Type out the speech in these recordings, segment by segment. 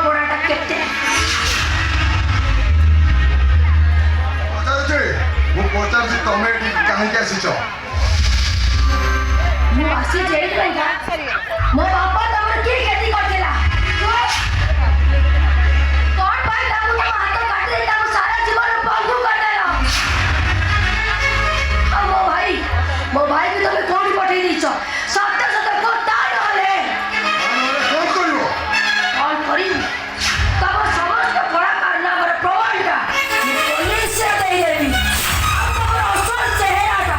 पोड़ाटा केते ମୁଁ ପଚାରୁଛି ତମେ ଏଠି କାହିଁକି ଆସିଛ? ମୁଁ ଆସି ଯାଇପାଇକା ମୋ ବାପା ତମର କି କ୍ଷତି କରିଥିଲା କଣ ପାଇଁ ତାକୁ ତମ ହାତ କାଟି ଦେଇ ତାକୁ ସାରା ଜୀବନ ପଙ୍ଗୁ କରିଦେଲ ଆଉ ମୋ ଭାଇକୁ ତମେ କୋଉଠି ପଠେଇ ଦେଇଛ ସତ ସତ କଥା ନହେଲେ କଣ କରିବ? କଣ କରିବି ତମ ସମସ୍ତ କଳା କାରନାମାର ପ୍ରମାଣଟା ମୁଁ ପୋଲିସରେ ଦେଇଦେବି ଆଉ ତମର ଅସଲ ଚେହେରାଟା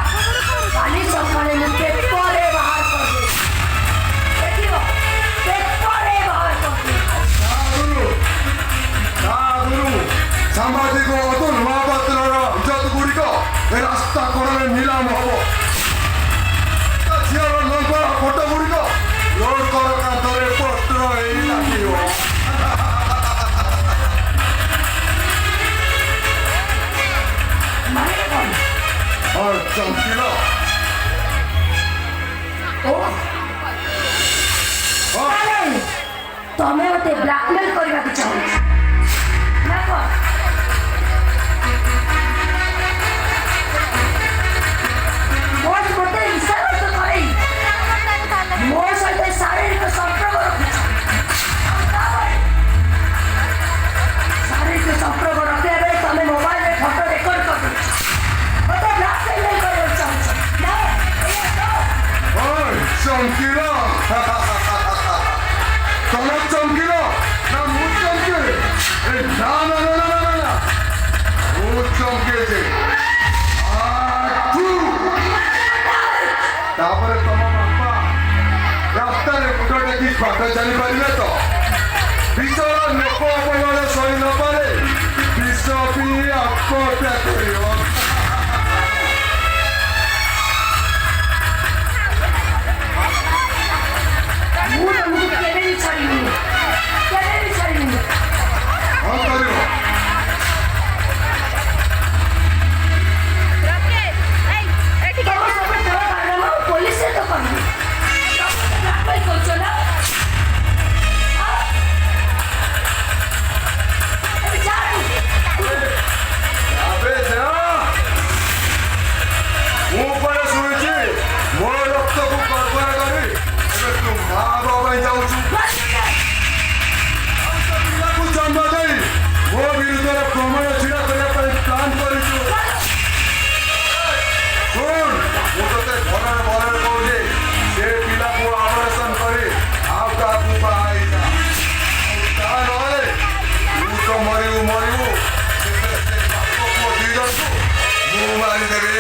କାଲି ସକାଳେ ମୁଁ ପେପରରେ ବାହାର କରିଦେବି ଦେଖିବ ପେପରରେ ବାହାର କରିଦେବି ସାମ୍ବାଦିକ ଅତୁଲ ମହାପାତ୍ରର ଇଜ୍ଜତ ଗୁଡ଼ିକ ଏ ରାସ୍ତା କଡ଼ରେ ନିଲାମ ହବ। ଝିଅର ଲମ୍ବା ଫଟୋ ଗୁଡ଼ିକ ରୋଡ କର କାନ୍ଥରେ ପତ୍ର ହେଇ ଲାଗିବ। ମାନେ କଣ ଚମକିଲ ତମେ ମତେ ବ୍ଲାକମେଲ କରିବାକୁ ଚାହୁଁଛ ନା କଣ ମତେ ବିଶ୍ୱାସ କରେଇ ମୋ ସହିତ ଶାରୀରିକ ସମ୍ପର୍କ ରଖୁଛ ଶାରୀରିକ ସମ୍ପର୍କ ରଖିବା ବେଳେ ତମେ ମୋବାଇଲରେ ଫଟୋ ରେକର୍ଡ କରିଦେଉଛ ମତେ ବ୍ଲାକମେଲ କରିବାକୁ ଚାହୁଁଛ ନା ଚମକିଲ ତମେ ଚମକିଲ ନା ମୁଁ ଚମକିଲି? ନା ନା ନା ନା ନା ନା ମୁଁ ଚମକେଇଛି। ତାପରେ ତମ ବାପା ରାସ୍ତାରେ ମୁଣ୍ଡ ଟେକି ବାଟ ଚାଲିପାରିବେ ତ? ବିଷର ଲୋକ ଅବହେଳା ସହି ନପାରେ ବିଷ ପିଇ ଆତ୍ମହତ୍ୟା କରିବ। ମୁଁ ତମକୁ କେବେ ବି ଛାଡ଼ିବିନି କେବେ ବି ଛାଡ଼ିବିନି କଣ କରିବ? ତମ ସବୁ କଳା କାରନାମା ମୁଁ ପୋଲିସରେ ତ କରିବି ତମେ ବ୍ଲାକମେଲ କରୁଛ ନା ଏବେ ଯାଆନ୍ତୁ ଆବେ ଯା। ମୁଁ ପରେ ଶୁଣିଛି ମୋ ରକ୍ତକୁ କର୍ପଣ କରି ଏବେ ତୁ ମା ହେବା ପାଇଁ ଯାଉଛୁ। ପିଲାକୁ ଜନ୍ମ ଦେଇ ମୋ ବିରୁଦ୍ଧରେ ପ୍ରମାଣ ଛିଡ଼ା କରିବା ପାଇଁ ପ୍ଲାନ୍ କରିଛୁ। ଶୁଣ ମୁଁ ତତେ ଭଲରେ ଭଲରେ କହୁଛି ସେ ପିଲାକୁ ଅପରେସନ କରି ଆଉ କାହାକୁ ବାହା ହେଇଯା। ତା ନହେଲେ ତୁ ତ ମରିବୁ ସେଥିରେ ସେ ବାପ ପୁଅ ଦି ଜଣକୁ ମୁଁ ମାରିଦେବି।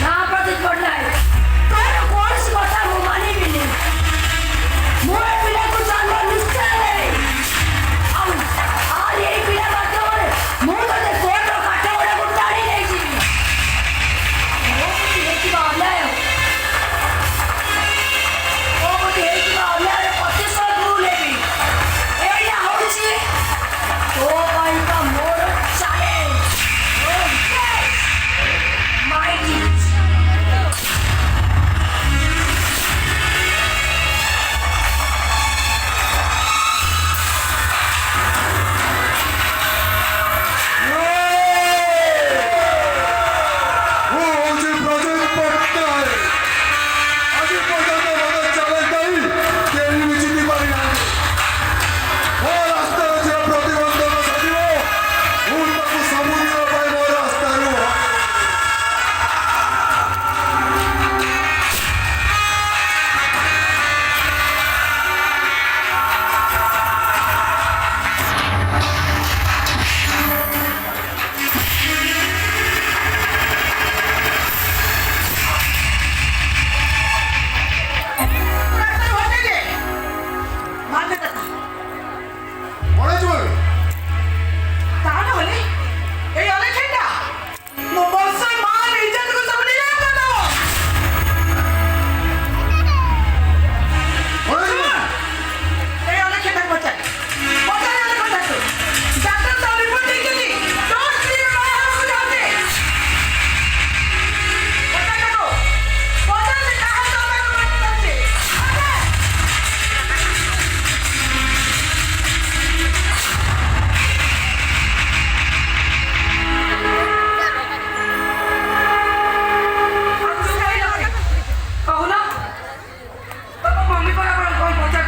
ନା ପ୍ରଦୀପ ପଟ୍ଟନାୟକ ତୋର କୌଣସି କଥା ମୁଁ ମାନିବିନି ମୁଁ ଏ ପିଲାକୁ ଜନ୍ମ ନିଶ୍ଚୟ ଦେବି ଆଉ ଏଇ ପିଲା ମାଧ୍ୟମରେ ମୁଁ ତତେ କୋର୍ଟର କାଠ ଗୁଡ଼ାକୁ ଟାଣି ନେଇଯିବି ମୋ ପ୍ରତି ହେଇଥିବା ଅନ୍ୟାୟ ପ୍ରତିଶୋଧ ମୁଁ ନେବି ଏଇଟା ହେଉଛି ତୋ ପାଇଁ ତ ମୋର ଚାଲ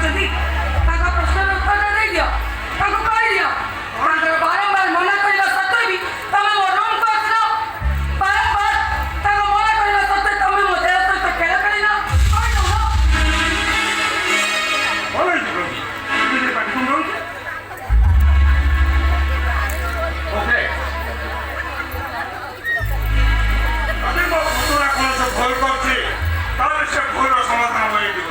ଆସିଛନ୍ତି ତାଙ୍କ ପ୍ରଶ୍ନର ଉତ୍ତର ଦେଇଦିଅ ତାଙ୍କୁ କହିଦିଅ ତାଙ୍କର ବାରମ୍ବାର ମନା କରିବା ସତ୍ତ୍ୱେ ବି ତମେ ମୋ ରୁମକୁ ଆସିଲ ବାରମ୍ବାର ତାଙ୍କ ମନା କରିବା ସତ୍ତ୍ୱେ ତମେ ମୋ ଦେହ ସହିତ ଖେଳ ଖେଳିଲ କହିଦଉନ ଭଲ ହେଇଛି ପ୍ରଭୁ ତୁମେ ଯେ ପାଟି ରହୁଛି ଓକେ ଯଦି ମୋ ପୁତୁରା କୌଣସି ଭୁଲ କରୁଛି ତାହେଲେ ସେ ଭୁଲର ସମାଧାନ ହୋଇଯିବ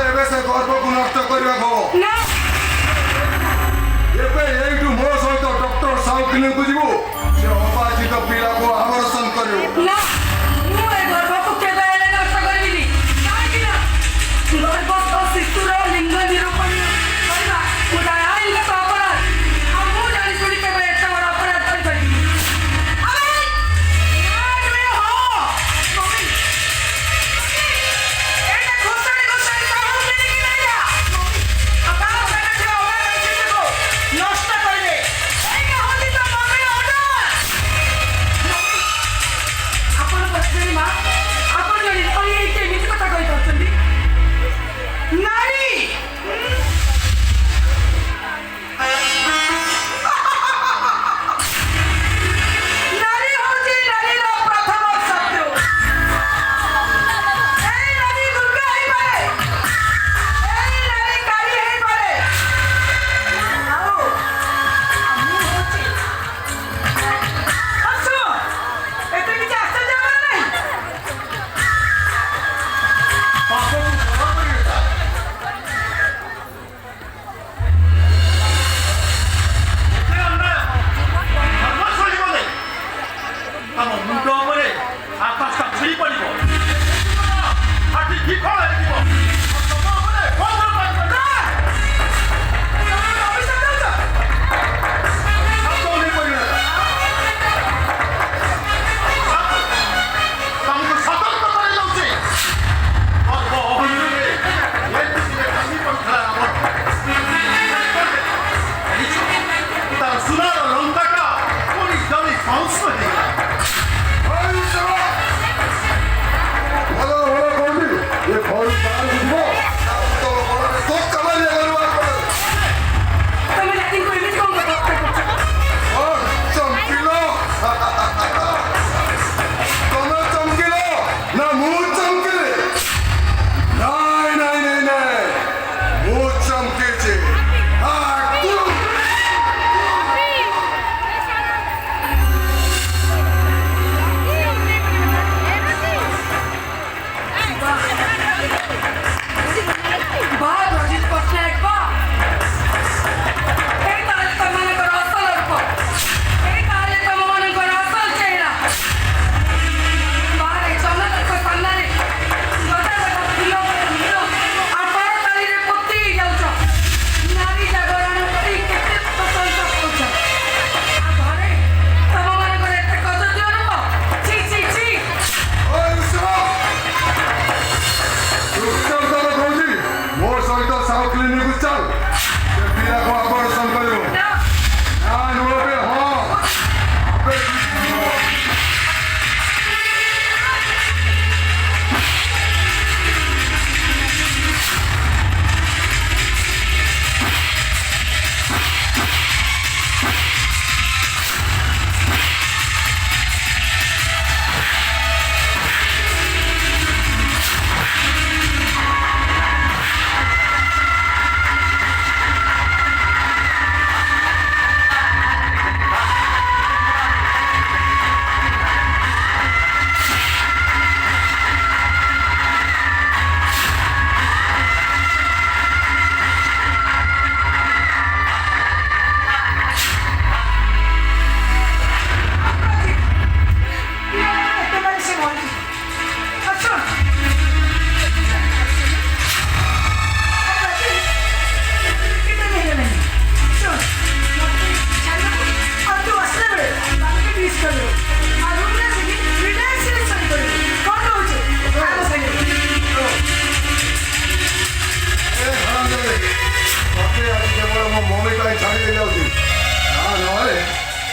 ଏବେ ସେ ଗର୍ଭକୁ ନଷ୍ଟ କରିବାକୁ ହବ ନା ଏବେ ଏଇଠୁ ମୋ ସହିତ ଡକ୍ଟର ସାହୁ କ୍ଲିନିକକୁ ଯିବୁ ସେ ଅବାଧିତ ପିଲାକୁ ଆବର୍ଷଣ କରିବୁ ନା ମୁଁ ଏ ଗର୍ଭକୁ କେବେ ହେଲେ ନଷ୍ଟ କରିବିନି କାହିଁକି ନା ଗର୍ଭସ୍ଥ ଶିଶୁର ଲିଙ୍ଗ ନିରୂପଣ କରିବା ଗୋଟେ ଆଇନଗତ ଅପରାଧ ଆଉ ମୁଁ ଜାଣି ଶୁଣି କେବେ ଏତେ ବଡ଼ ଅପରାଧ କରିପାରିବିନି ନଷ୍ଟ କରିବେ ଏଇଟା ହଉଛି ତ ମମି ଅର୍ଡର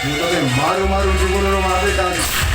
હું તને મારું જીવનનો માપે કાઢીશ